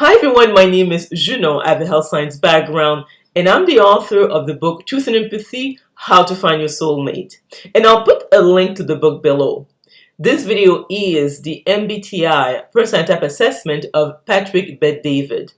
Hi everyone, my name is Junon. I have a health science background and I'm the author of the book Truth and Empathy, How to Find Your Soulmate. And I'll put a link to the book below. This video is the MBTI personality type assessment of Patrick Bet-David.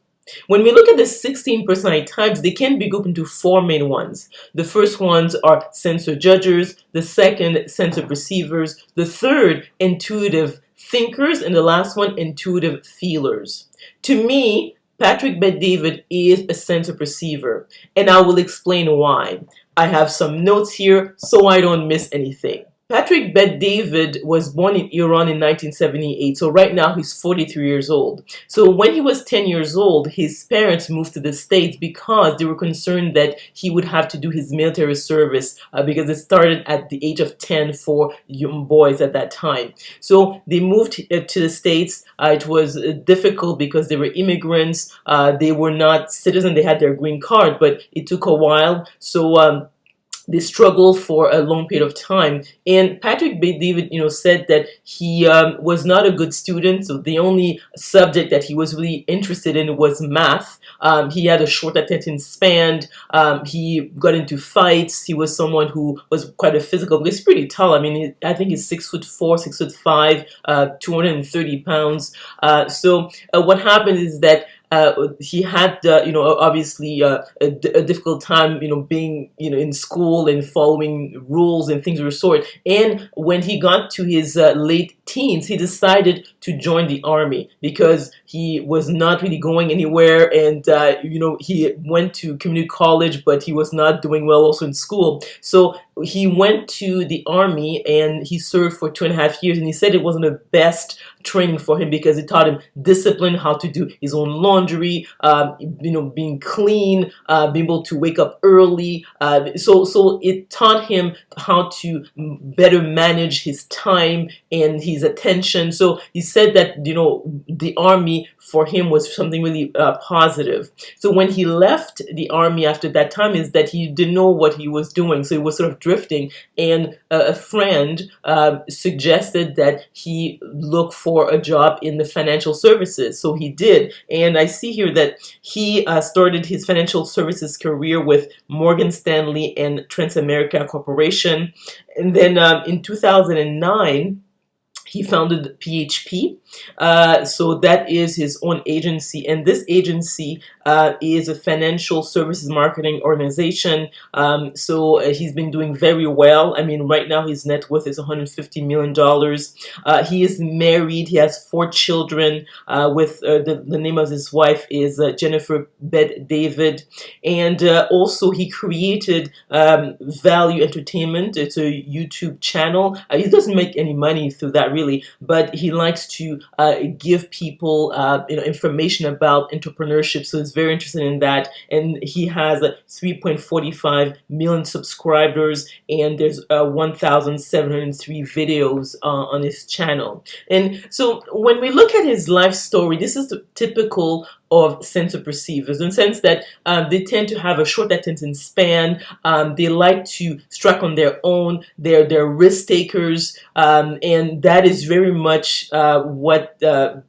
When we look at the 16 personality types, they can be grouped into four main ones. The first ones are sensor judgers, the second sensor perceivers, the third intuitive thinkers, and the last one intuitive feelers. To me, Patrick Bet-David is a sensor perceiver, and I will explain why. I have some notes here so I don't miss anything. Patrick Bet-David was born in Iran in 1978, so right now he's 43 years old. So when he was 10 years old, his parents moved to the States because they were concerned that he would have to do his military service because it started at the age of 10 for young boys at that time. So they moved to the States. It was difficult because they were immigrants. They were not citizens. They had their green card, but it took a while. So they struggled for a long period of time. And Patrick Bet-David, said that he was not a good student. So the only subject that he was really interested in was math. He had a short attention span. He got into fights. He was someone who was quite a physical. He's pretty tall. I mean, I think he's 6'4", 6'5", 230 pounds. So what happened is that he had, obviously a difficult time, being, in school and following rules and things of the sort. And when he got to his late teens, he decided to join the army because he was not really going anywhere. And, he went to community college, but he was not doing well also in school. So he went to the army and he served for 2.5 years. And he said it wasn't the best training for him because it taught him discipline, how to do his own laundry, being clean, being able to wake up early. So it taught him how to better manage his time and his attention. So he said that, the army for him was something really positive. So when he left the army after that time is that he didn't know what he was doing. So he was sort of drifting, and a friend suggested that he look for a job in the financial services. So he did. And I see here that he started his financial services career with Morgan Stanley and Transamerica Corporation. And then in 2009, he founded PHP. So that is his own agency. And this agency is a financial services marketing organization. So he's been doing very well. I mean, right now his net worth is $150 million. He is married. He has 4 children with the name of his wife is Jennifer Bet-David. And also he created Value Entertainment. It's a YouTube channel. He doesn't make any money through that really, but he likes to give people information about entrepreneurship. So he's very interested in that. And he has 3.45 million subscribers, and there's 1,703 videos on his channel. And so when we look at his life story, this is the typical of sensor perceivers, in the sense that they tend to have a short attention span. They like to strike on their own. They're risk takers, and that is very much what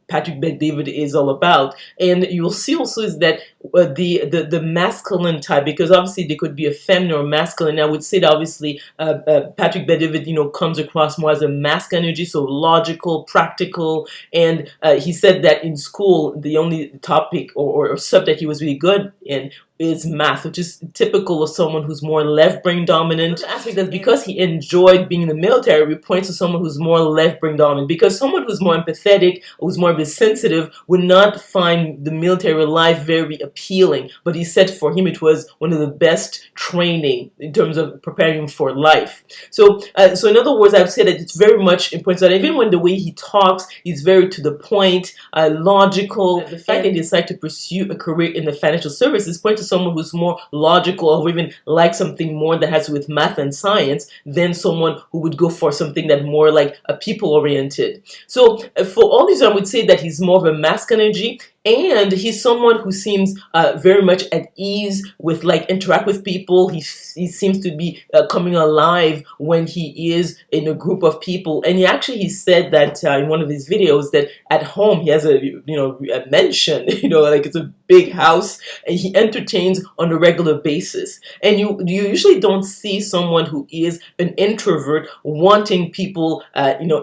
Patrick Bet-David is all about. And you'll see also is that the masculine type, because obviously they could be a feminine or masculine. I would say that obviously Patrick Bet-David comes across more as a masculine energy, so logical, practical. And he said that in school the only topic or subject he was really good in is math, which is typical of someone who's more left brain dominant. The aspect is because he enjoyed being in the military, we point to someone who's more left brain dominant, because someone who's more empathetic, who's more sensitive, would not find the military life very appealing. But he said for him it was one of the best training in terms of preparing him for life. So in other words, I would say that it's very much important that even when the way he talks, he's very to the point, logical. The fact that he decided to pursue a career in the financial services points to someone who's more logical, or even like something more that has to do with math and science, than someone who would go for something that more like a people oriented. So for all these, I would say that he's more of a masculine energy. And he's someone who seems very much at ease with like interact with people. He seems to be coming alive when he is in a group of people. And he said that in one of his videos that at home he has a mansion, like it's a big house, and he entertains on a regular basis. And you usually don't see someone who is an introvert wanting people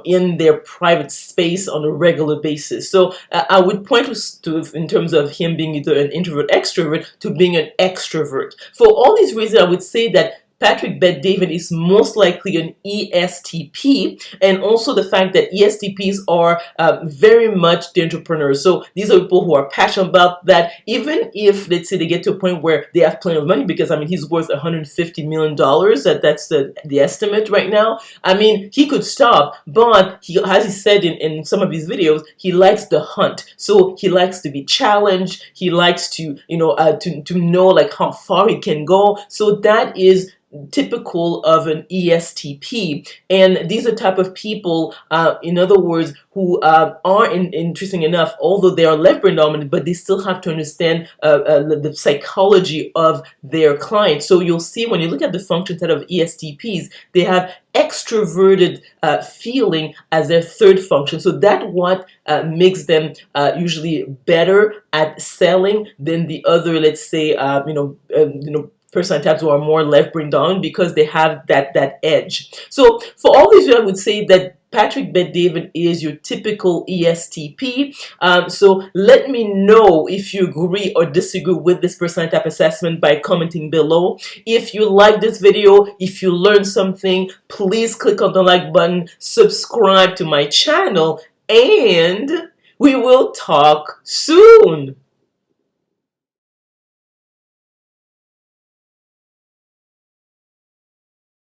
in their private space on a regular basis. So I would point to, in terms of him being either an introvert extrovert, to being an extrovert. For all these reasons, I would say that Patrick Bet-David is most likely an ESTP, and also the fact that ESTPs are very much the entrepreneurs. So these are people who are passionate about that, even if, let's say, they get to a point where they have plenty of money, because, I mean, he's worth $150 million. That's the estimate right now. I mean, he could stop, but as he said in some of his videos, he likes the hunt. So he likes to be challenged. He likes to, to know like how far he can go. So that is typical of an ESTP, and these are type of people, in other words, who are interesting enough, although they are left brain dominant, but they still have to understand the psychology of their clients. So you'll see when you look at the function set of ESTPs, they have extroverted feeling as their third function. So that's what makes them usually better at selling than the other, let's say, person types who are more left brain dominant, because they have that edge. So for all these, I would say that Patrick Bet-David is your typical ESTP. So let me know if you agree or disagree with this personality type assessment by commenting below. If you like this video, if you learned something, please click on the like button, subscribe to my channel, and we will talk soon.